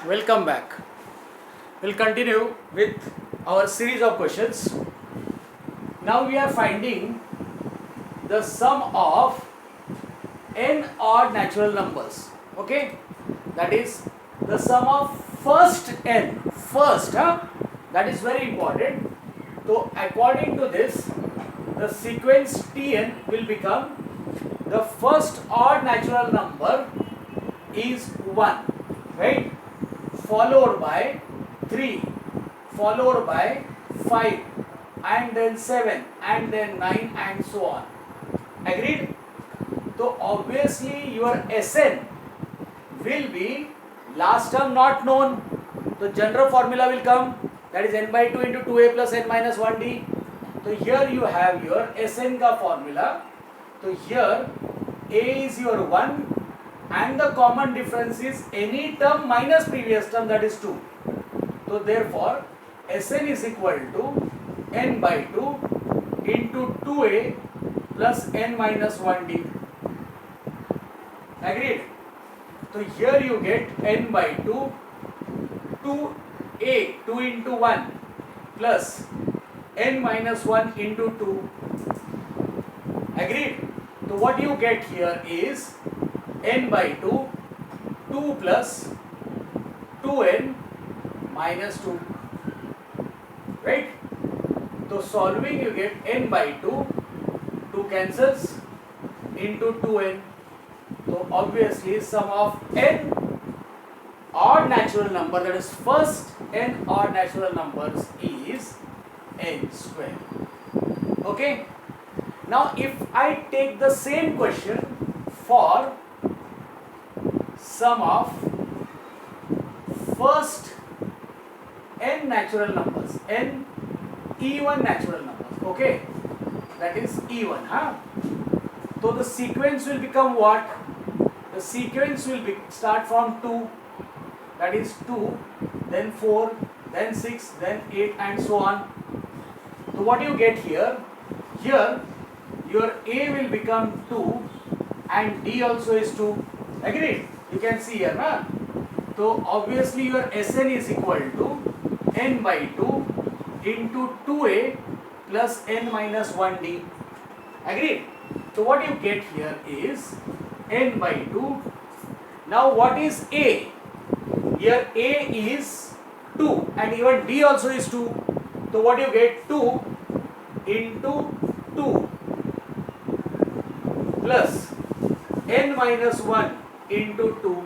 Welcome back. We'll continue with our series of questions. Now we are finding the sum of n odd natural numbers. Okay, that is the sum of first n. First, that is very important. So according to this, the sequence Tn will become the first odd natural number is 1, right? Followed by 3, followed by 5, and then 7, and then 9, and so on. Agreed? So obviously your Sn will be last term not known. The general formula will come, that is n by 2 into 2a plus n minus 1d. So here you have your Sn ka formula. So here a is your 1 and the common difference is any term minus previous term, that is 2. So therefore Sn is equal to n by 2 into 2a plus n minus 1d. Agreed? So here you get n by 2, 2a, 2 into 1 plus n minus 1 into 2. Agreed? So what you get here is n by 2, 2 plus 2n minus 2. Right? So solving you get n by 2, 2 cancels into 2n. So obviously sum of n odd natural number, that is first n odd natural numbers, is n square. Okay? Now if I take the same question for sum of first n natural numbers, n even natural numbers, okay, that is even, so the sequence will become what? The sequence will start from 2, that is 2, then 4, then 6, then 8, and so on. So what you get here? Here your a will become 2 and d also is 2. Agreed? You can see here, na? So obviously your Sn is equal to n by 2 into 2a plus n minus 1d. Agreed? So what you get here is n by 2. Now what is a? Here a is 2 and even d also is 2. So what you get? 2 into 2 plus n minus 1 into 2,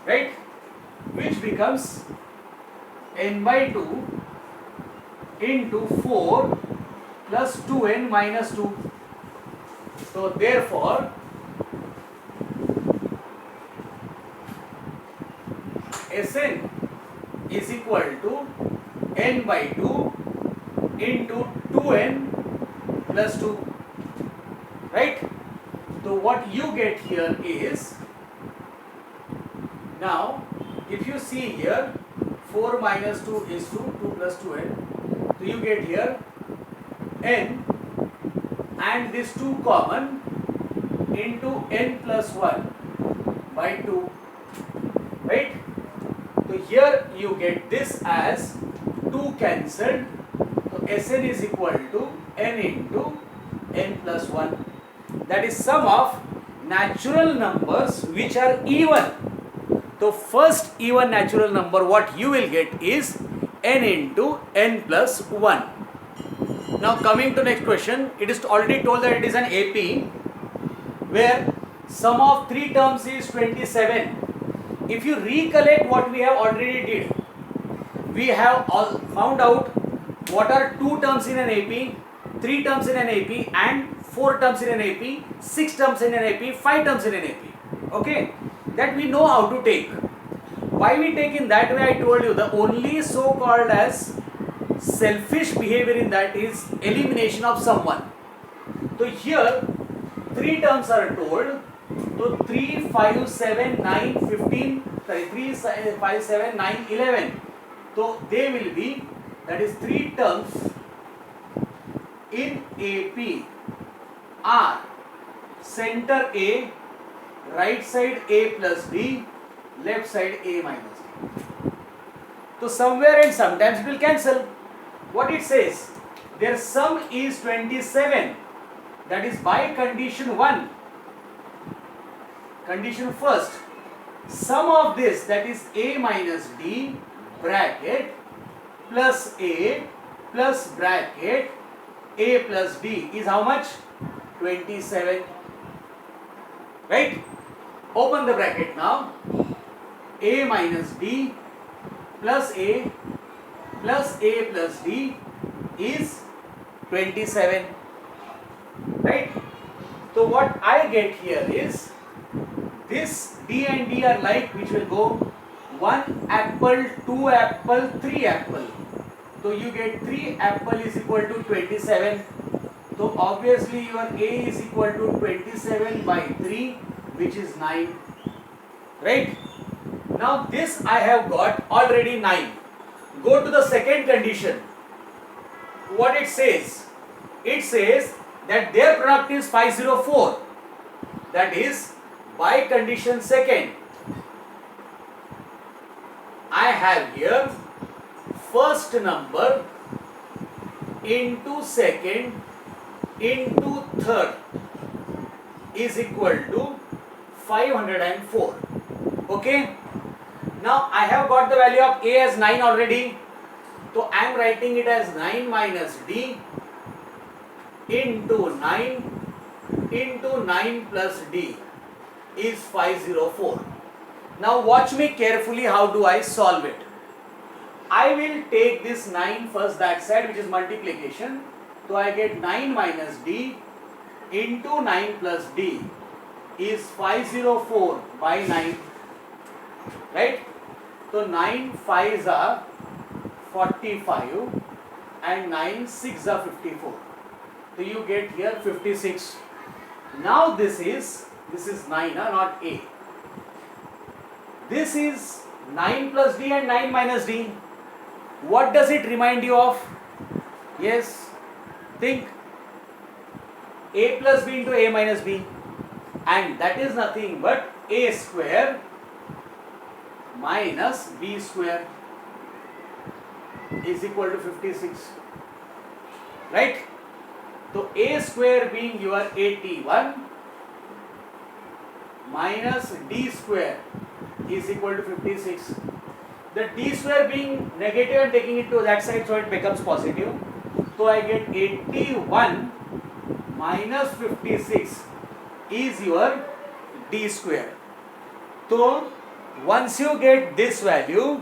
right, which becomes n by 2 into 4 plus 2n minus 2. So therefore Sn is equal to n by 2 into 2n plus 2, right? So what you get here is, now if you see here 4 minus 2 is 2, 2 plus 2n, so you get here n and this 2 common into n plus 1 by 2, right? So here you get this as 2 cancelled, so Sn is equal to n into n plus 1. That is sum of natural numbers which are even. So first even natural number what you will get is n into n plus 1. Now coming to next question, it is already told that it is an AP where sum of 3 terms is 27. If you recollect what we have already did, we have all found out what are 2 terms in an AP, 3 terms in an AP, and 4 terms in an AP, 6 terms in an AP, 5 terms in an AP. Okay, that we know how to take. Why we take in that way? I told you the only so called as selfish behavior in that is elimination of someone. So here 3 terms are told. So 3, 5, 7, 9, 15, sorry, 3, 5, 7, 9, 11. So they will be, that is 3 terms in AP are center A, right side A plus B, left side A minus D. So somewhere and sometimes it will cancel. What it says? Their sum is 27. That is by condition 1. Condition first. Sum of this, that is A minus D bracket plus A plus bracket A plus D is how much? 27. Right? Open the bracket now. A minus D plus A plus A plus D is 27. Right? So what I get here is this D and D are like, which will go 1 apple, 2 apple, 3 apple. So you get 3 apple is equal to 27. So obviously your A is equal to 27 by 3, which is 9. Right? Now this I have got already 9. Go to the second condition. What it says? It says that their product is 504. That is, by condition second, I have here first number into second into third is equal to 504. Okay. Now I have got the value of A as 9 already. So I am writing it as 9 minus D into 9 plus D is 504. Now watch me carefully, how do I solve it. I will take this 9 first that side, which is multiplication. So I get 9 minus D into 9 plus D is 504 by 9. Right? So 9 5s are 45 and 9 6s are 54. So you get here 56. Now this is 9, not A. This is 9 plus D and 9 minus D. What does it remind you of? Yes, think. A plus B into A minus B. And that is nothing but A square minus B square is equal to 56. Right? So A square being your 81 minus D square is equal to 56. The D square being negative and taking it to that side, so it becomes positive. So I get 81 minus 56 is your D square. So once you get this value,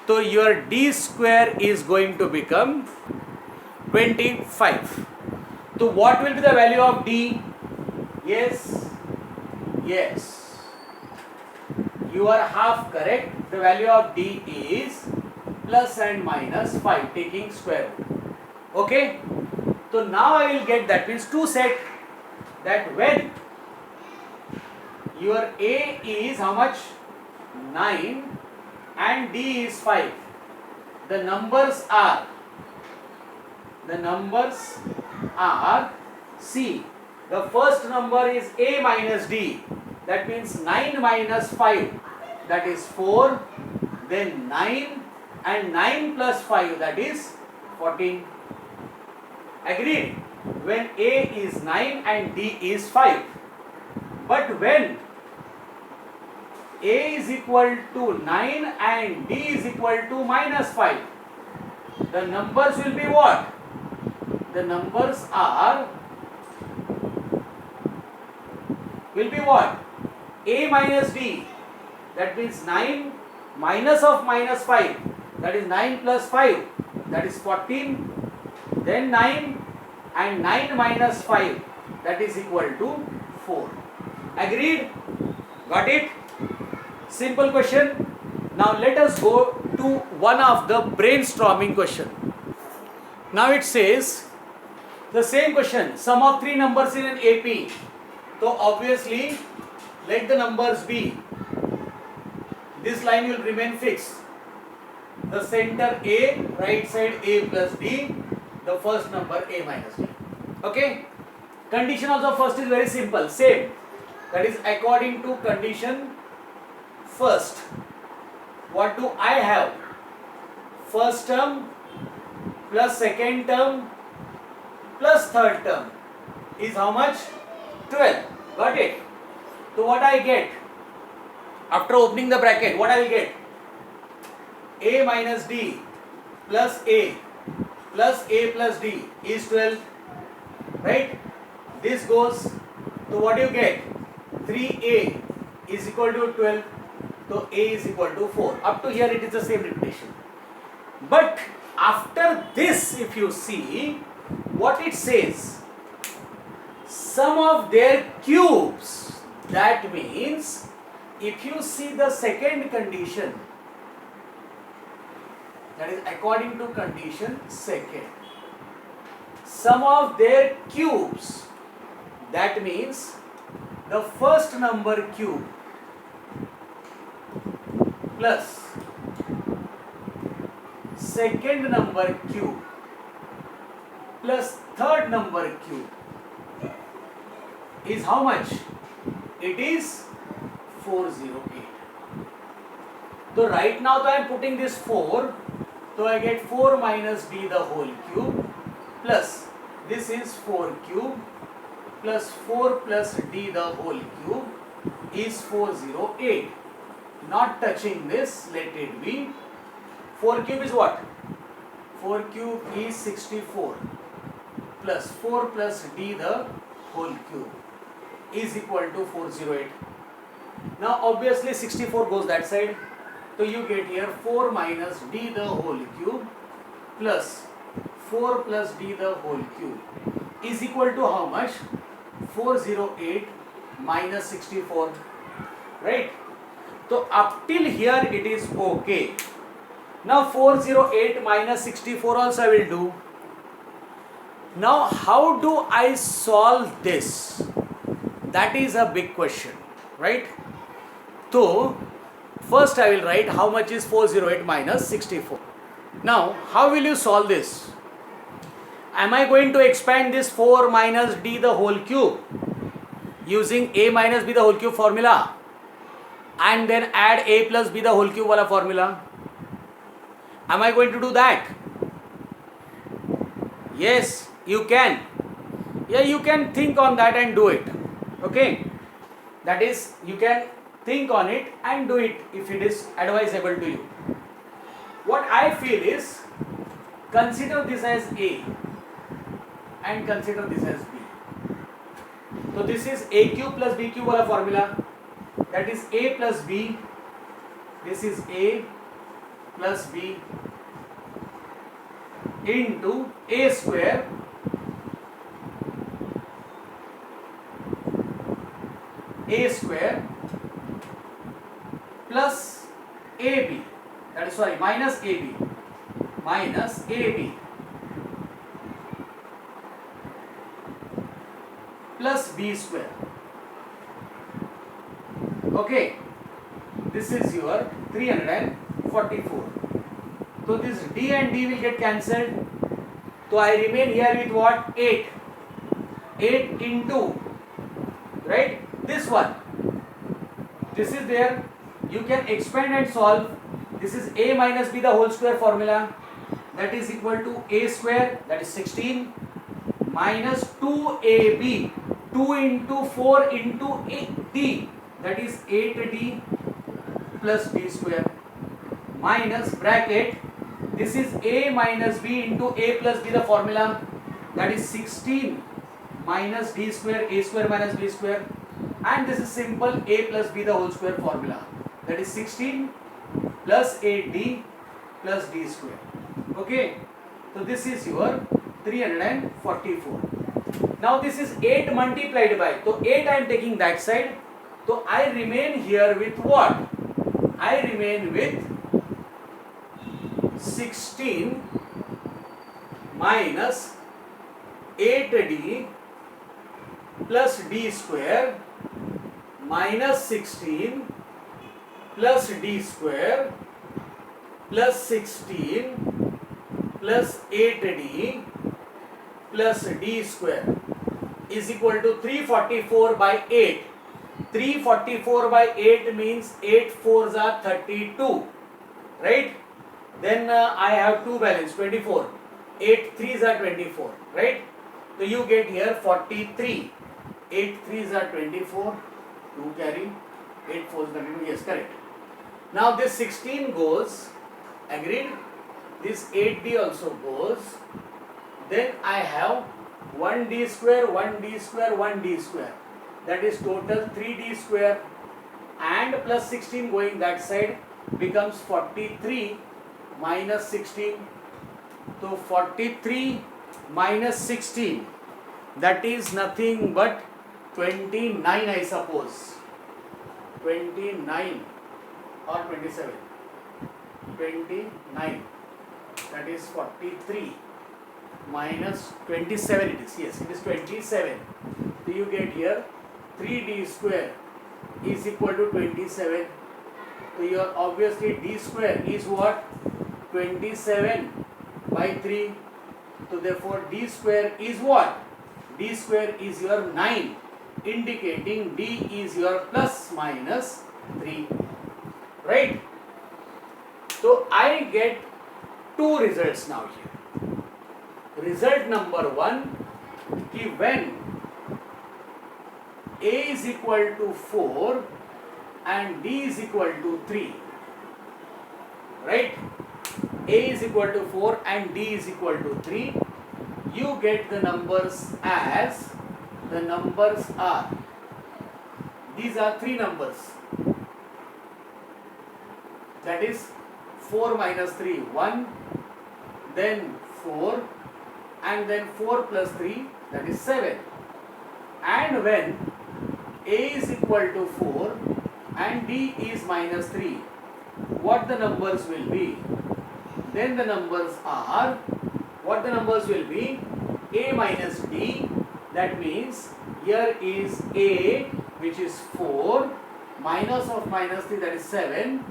so your D square is going to become 25. So what will be the value of D? Yes, you are half correct. The value of D is plus and minus 5, taking square root. Okay. So now I will get, that means two set, that when your A is how much? 9 and D is 5. The numbers are see, the first number is A minus D, that means 9 minus 5, that is 4, then 9 and 9 plus 5, that is 14. Agreed? When A is 9 and D is 5. But when A is equal to 9 and D is equal to minus 5, the numbers will be what? The numbers will be what? A minus D, that means 9 minus of minus 5, that is 9 plus 5, that is 14, then 9 and 9 minus 5, that is equal to 4. Agreed? Got it? Simple question. Now let us go to one of the brainstorming question. Now it says the same question, sum of 3 numbers in an AP. So obviously let the numbers be, this line will remain fixed. The center A, right side A plus D, the first number A minus D. Okay? Condition also first is very simple, same. That is according to condition first, what do I have? First term plus second term plus third term is how much? 12. Got it? So what I get? After opening the bracket, what I will get? A minus D plus A plus D is 12. Right? This goes, so what do you get? 3A is equal to 12. So A is equal to 4. Up to here it is the same repetition. But after this, if you see what it says, sum of their cubes. That means if you see the second condition, that is according to condition second, sum of their cubes, that means the first number cube plus second number cube plus third number cube is how much? It is 408. So right now I am putting this 4, so I get 4 minus d the whole cube plus this is 4 cube plus 4 plus d the whole cube is 408. Not touching this, let it be. 4 cube is what? 4 cube is 64 plus 4 plus d the whole cube is equal to 408. Now obviously 64 goes that side. So you get here 4 minus d the whole cube plus 4 plus d the whole cube is equal to how much? 408 minus 64. Right? So up till here it is okay. Now 408 minus 64 also I will do. Now how do I solve this? That is a big question, right? So first I will write how much is 408 minus 64. Now how will you solve this? Am I going to expand this 4 minus d the whole cube using a minus b the whole cube formula and then add a plus b the whole cube wala formula? Am I going to do that? Yes, you can. Yeah, you can think on that and do it. Okay? That is, you can think on it and do it if it is advisable to you. What I feel is, consider this as A and consider this as B. So this is A cube plus B cube wala formula. That is A plus B. This is A plus B into A square plus AB, that is sorry minus AB plus B square. Okay, this is your 344. So this D and D will get cancelled. So I remain here with what? 8. 8 into, right? This one. This is there. You can expand and solve. This is A minus B the whole square formula. That is equal to A square, that is 16, minus 2AB. 2 into 4 into D, that is 8D plus B square, minus bracket. This is A minus B into A plus B the formula, that is 16 minus D square, A square minus B square, and this is simple A plus B the whole square formula, that is 16 plus 8D plus D square. Okay, so this is your 344. Now this is 8 multiplied by, so 8 I am taking that side, so I remain here with what? I remain with 16 minus 8D plus D square minus 16 plus D square plus 16 plus 8D plus D square is equal to 344 by 8. 344 by 8 means 8 fours are 32, right? Then I have 2 balance 24, 8 threes are 24, right? So you get here 43, 8 threes are 24, 2 carry, 8 fours 32, yes, correct. Now this 16 goes, agreed, this 8d also goes, then I have 1d square, 1d square, 1d square, that is total 3d square, and plus 16 going that side becomes 43 minus 16. So 43 minus 16, that is nothing but 29, I suppose. 29 or 27. 29. That is 43 minus 27 it is. Yes, it is 27. So you get here 3d square is equal to 27. So your obviously d square is what? 27 by 3. So therefore d square is what? D square is your 9, indicating d is your plus minus 3. Right? So I get two results now here. Result number 1, कि when a is equal to 4 and d is equal to 3, right? A is equal to 4 and d is equal to 3, you get the numbers as, the numbers are, these are 3 numbers, that is 4 minus 3, 1, then 4, and then 4 plus 3, that is 7. And when a is equal to 4 and d is minus 3, what the numbers will be? Then the numbers are, what the numbers will be? A minus d, that means here is a, which is 4, minus of minus 3, that is 7,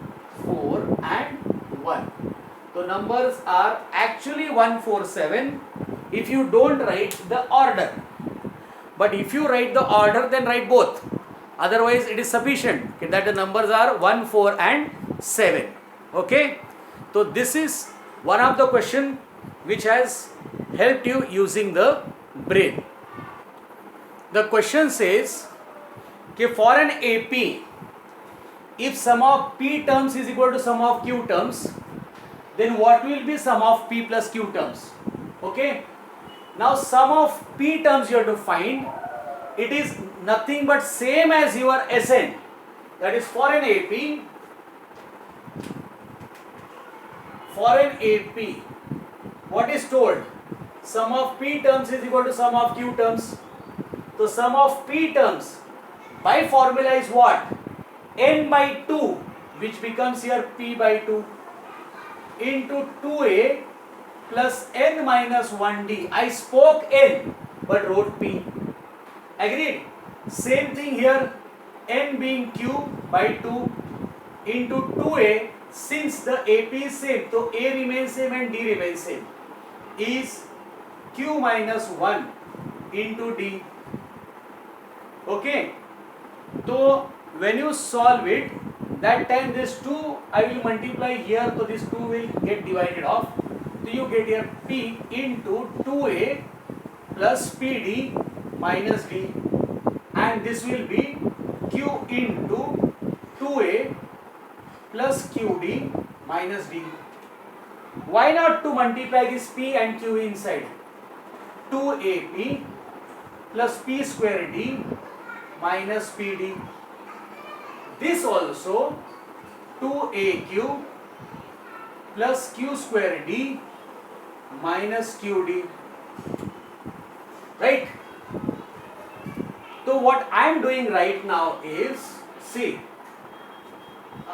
4 and 1. So numbers are actually 147 if you don't write the order. But if you write the order, then write both. Otherwise it is sufficient that the numbers are 1, 4 and 7. Okay. So this is one of the question which has helped you using the brain. The question says that for an AP, if sum of P terms is equal to sum of Q terms, then what will be sum of P plus Q terms? Okay. Now sum of P terms you have to find. It is nothing but same as your SN. That is for an AP. For an AP, what is told? Sum of P terms is equal to sum of Q terms. So sum of P terms by formula is what? N by 2, which becomes here P by 2 into 2A plus N minus 1D. I spoke N but wrote P. Agreed? Same thing here, N being Q by 2 into 2A. Since the AP is same, so A remains same and D remains same, is Q minus 1 into D. Okay. So when you solve it, that time this 2 I will multiply here, so this 2 will get divided off. So you get here P into 2A plus PD minus D, and this will be Q into 2A plus QD minus D. Why not to multiply this P and Q inside? 2AP plus P square D minus PD. This also 2AQ plus Q square D minus QD. Right? So what I am doing right now is, see,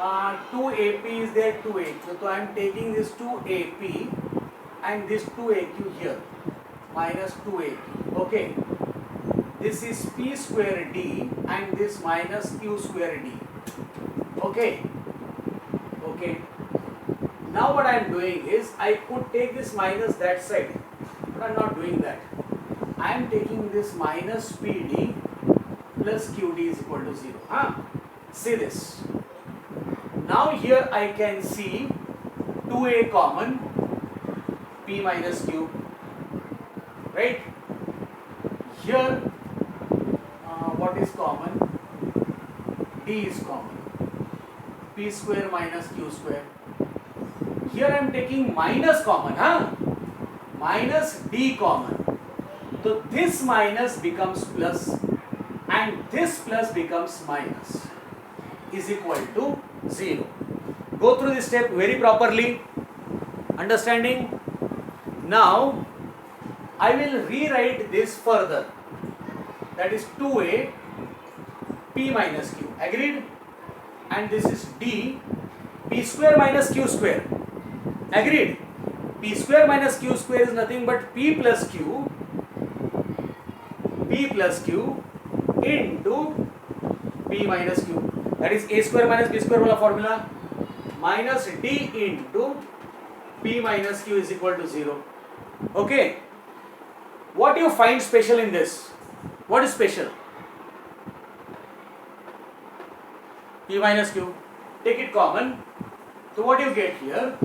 2AP is there, 2AQ. So I am taking this 2AP and this 2AQ here, minus 2AQ. Okay. This is P square D and this minus Q square D. Okay. Okay. Now what I am doing is, I could take this minus that side, but I am not doing that. I am taking this minus PD plus qd is equal to 0. See this. Now here I can see 2a common, p minus q, right? Here what is common? D is common, p square minus q square. Here I am taking minus common, minus d common. So this minus becomes plus and this plus becomes minus, is equal to 0. Go through this step very properly. Understanding? Now I will rewrite this further. That is 2a p minus q. Agreed? And this is d p square minus q square. Agreed? P square minus q square is nothing but p plus q into p minus q. That is a square minus b square wala formula, minus d into p minus q is equal to 0. Okay. What do you find special in this? What is special? P minus q. Take it common. So what you get here?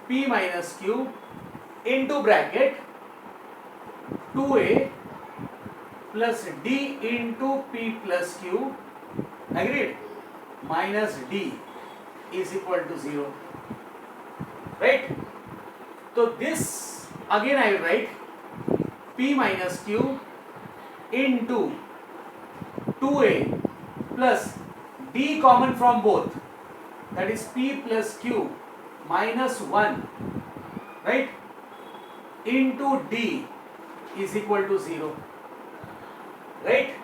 P minus q into bracket 2a plus d into p plus q, agreed, minus d is equal to 0. Right? So this again I will write p minus q into 2a plus d common from both, that is p plus q minus 1, right, into d is equal to 0. Right?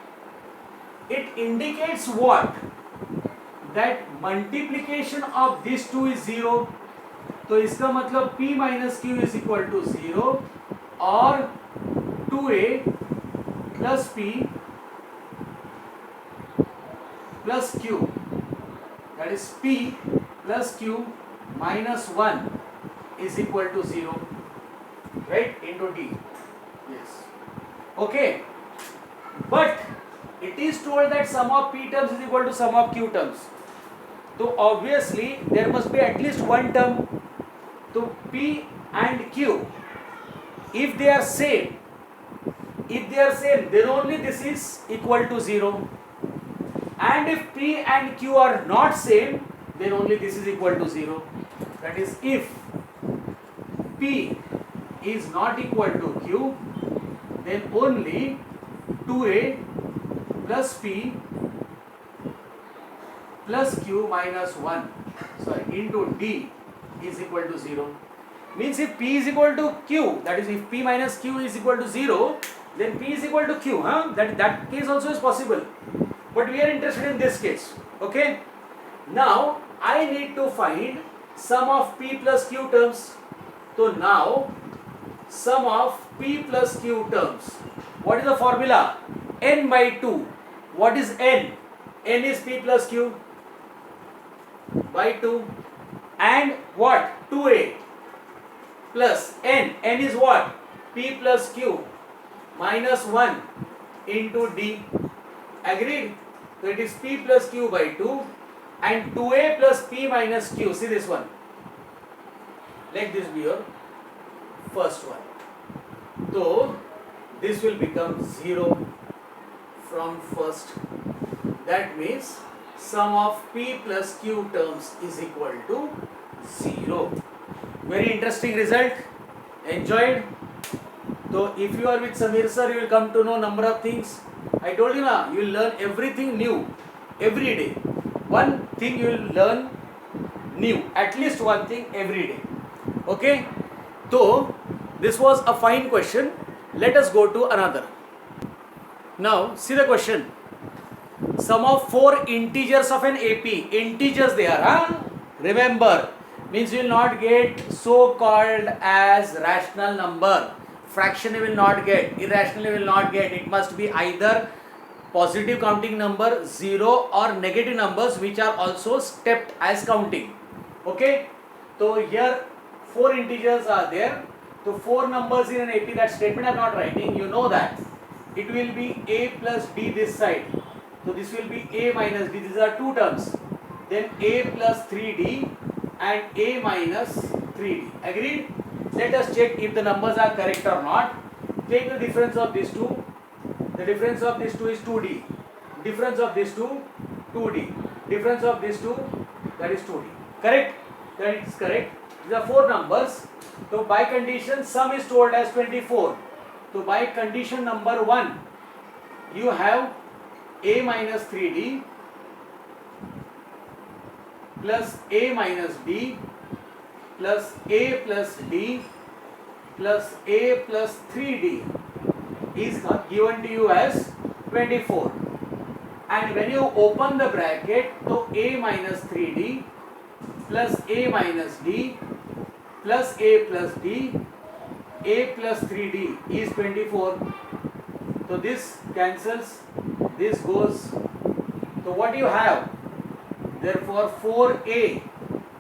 It indicates what? That multiplication of these two is 0. तो इसका मतलब p minus q is equal to 0 और 2a plus p plus q, that is p plus q minus 1 is equal to 0, right, into d. Yes. Okay. But it is told that sum of p terms is equal to sum of q terms. So obviously there must be at least one term. So p and q, if they are same, then only this is equal to 0. And if p and q are not same, then only this is equal to 0. That is, if p is not equal to q, then only 2a plus p plus q minus 1 into d is equal to 0. Means if p is equal to q, that is if p minus q is equal to 0, then p is equal to q. That case also is possible. But we are interested in this case. Okay. Now I need to find sum of p plus q terms. So now sum of p plus q terms. What is the formula? N by 2. What is n? N is p plus q by 2. And what? 2a plus n. N is what? P plus q minus 1 into d. Agreed? So it is p plus q by 2 and 2a plus p minus q. See this one. Let this be your first one. So this will become 0 from first. That means sum of p plus q terms is equal to 0. Very interesting result. Enjoyed? So if you are with Samir sir, you will come to know number of things. I told you now, you will learn everything new every day. One thing you will learn new, at least one thing every day. Okay? So this was a fine question. Let us go to another. Now see the question. Sum of 4 integers of an AP. Integers they are. Remember, means you will not get so called as rational number. Fraction you will not get. Irrational you will not get. It must be either positive counting number, 0, or negative numbers which are also stepped as counting. Okay. So here 4 integers are there. So 4 numbers in an AP, that statement I am not writing. You know that. it will be a plus b this side. So this will be a minus d. These are two terms. Then a plus 3d and a minus 3d. Agreed? Let us check if the numbers are correct or not. Take the difference of these two. The difference of these two is 2d. Difference of these two, 2d. Difference of these two, that is 2d. Correct? That is correct. These are four numbers. So by condition, sum is told as 24. So by condition number 1, you have a minus 3d plus a minus d plus a plus d plus a plus 3d is given to you as 24. And when you open the bracket, so a minus 3d plus a minus d plus a plus d, a plus 3d is 24. So this cancels, this goes. So what you have? Therefore 4a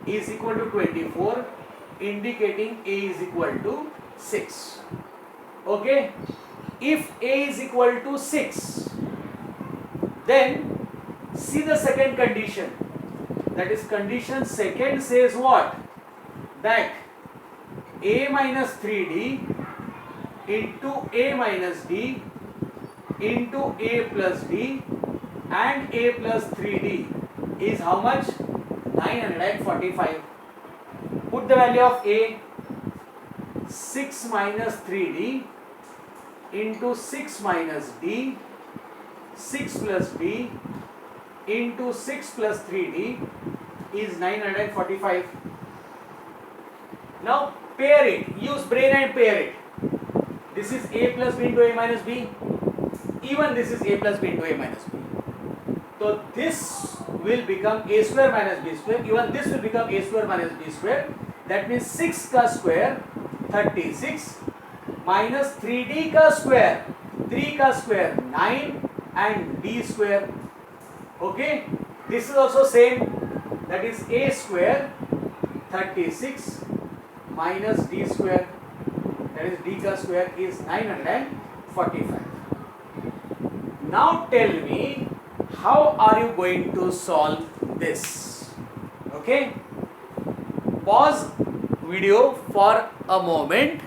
is equal to 24, indicating a is equal to 6. Okay? If a is equal to 6, then see the second condition. That is condition second says what? That a minus 3d into a minus d into a plus d and a plus 3d is how much? 945. Put the value of a. 6 minus 3d into 6 minus d, 6 plus d into 6 plus 3d is 945. Now pair it, use brain and pair it. This is a plus b into a minus b, even this is a plus b into a minus b. So this will become a square minus b square, even this will become a square minus b square. That means 6 ka square 36 minus 3d ka square, 3 ka square 9 and d square. Okay, this is also same, that is a square 36 minus d square, that is d ka square is 945. Now tell me, how are you going to solve this? Okay, pause video for a moment.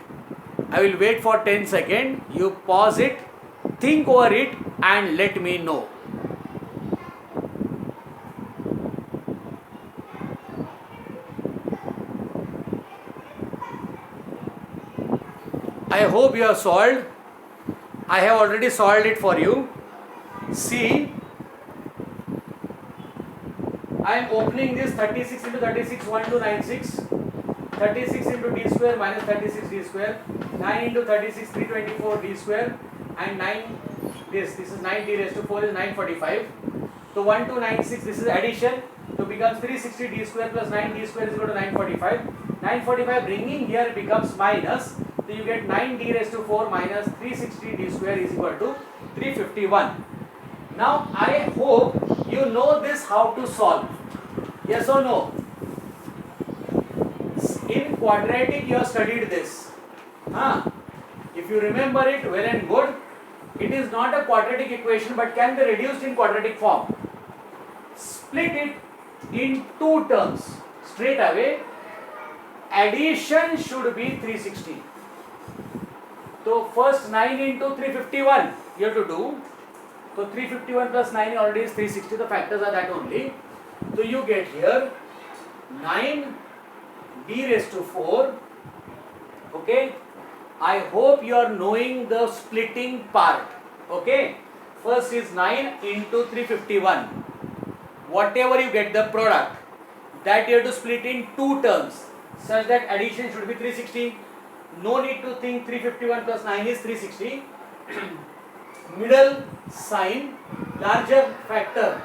I will wait for 10 seconds. You pause it, think over it and let me know. I hope you have solved. I have already solved it for you. See, I am opening this 36 into 36, 1296. 36 into d square minus 36 d square. 9 into 36, 324 d square. And 9, this is 9 d raised to 4 is 945. So 1296, this is addition. So becomes 360 d square plus 9 d square is equal to 945. 945 bringing here becomes minus. So you get 9 d raised to 4 minus 360 d square is equal to 351. Now I hope you know this how to solve. Yes or no? In quadratic you have studied this. If you remember it, well and good. It is not a quadratic equation but can be reduced in quadratic form. Split it in two terms. Straight away, addition should be 360. So first 9 into 351 you have to do. So 351 plus 9 already is 360. The factors are that only. So you get here 9 d raised to 4. Okay. I hope you are knowing the splitting part. Okay. First is 9 into 351. Whatever you get the product, that you have to split in two terms such that addition should be 360. No need to think 351 plus 9 is 360. Middle sign, larger factor,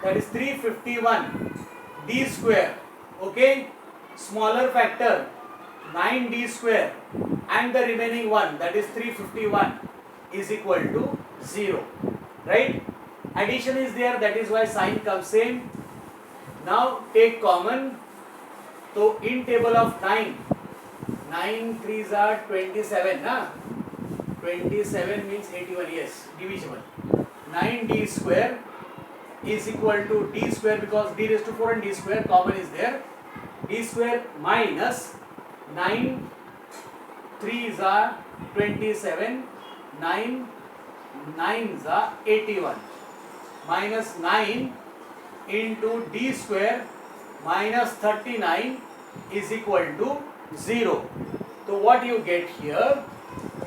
that is 351 d square. Okay. Smaller factor 9d square and the remaining one, that is 351, is equal to 0. Right? Addition is there, that is why sign comes same. Now take common. So in table of 9, 9 3s are 27. 27 means 81, yes, divisible. 9d square is equal to d square, because d raised to 4 and d square common is there. D square minus 9 3s are 27, 9 9s are 81, minus 9 into d square minus 39 is equal to 0. So what you get here?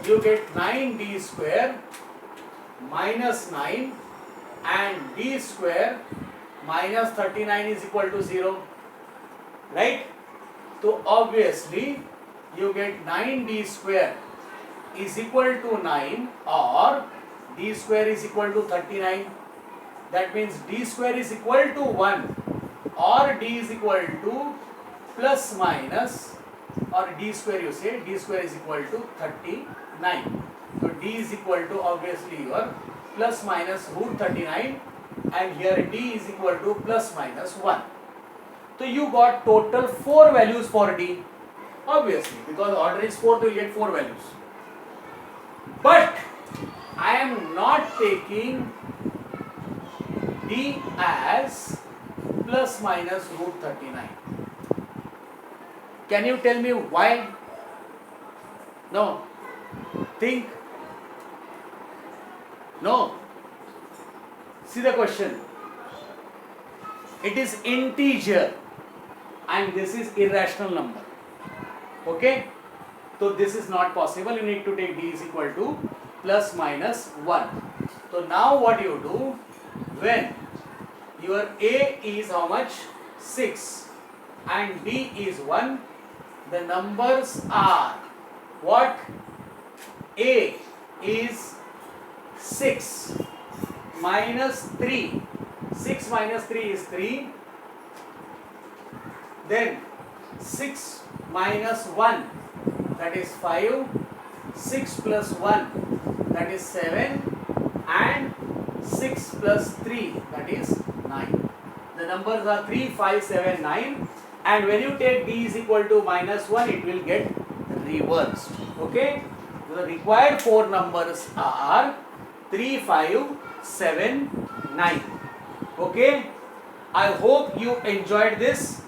You get 9d square minus 9 and d square minus 39 is equal to 0, right? So obviously you get 9d square is equal to 9 or d square is equal to 39. That means d square is equal to 1 or d is equal to plus minus, or d square you say, d square is equal to 39. So d is equal to obviously your plus minus root 39, and here d is equal to plus minus 1. So you got total 4 values for d, obviously, because order is 4, so you get 4 values. But I am not taking d as plus minus root 39. Can you tell me why? No. Think. No. See the question. It is integer and this is irrational number. Okay? So this is not possible. You need to take d is equal to plus minus 1. So now what you do, when your a is how much? 6 and d is 1, the numbers are what? A is 6 minus 3. 6 minus 3 is 3. Then 6 minus 1, that is 5. 6 plus 1, that is 7. And 6 plus 3, that is 9. The numbers are 3, 5, 7, 9. And when you take d is equal to minus 1, it will get reversed. Okay? The required 4 numbers are 3, 5, 7, 9. Okay? I hope you enjoyed this.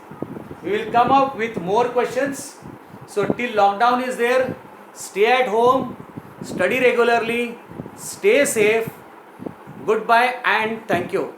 We will come up with more questions. So till lockdown is there, stay at home, study regularly, stay safe. Goodbye and thank you.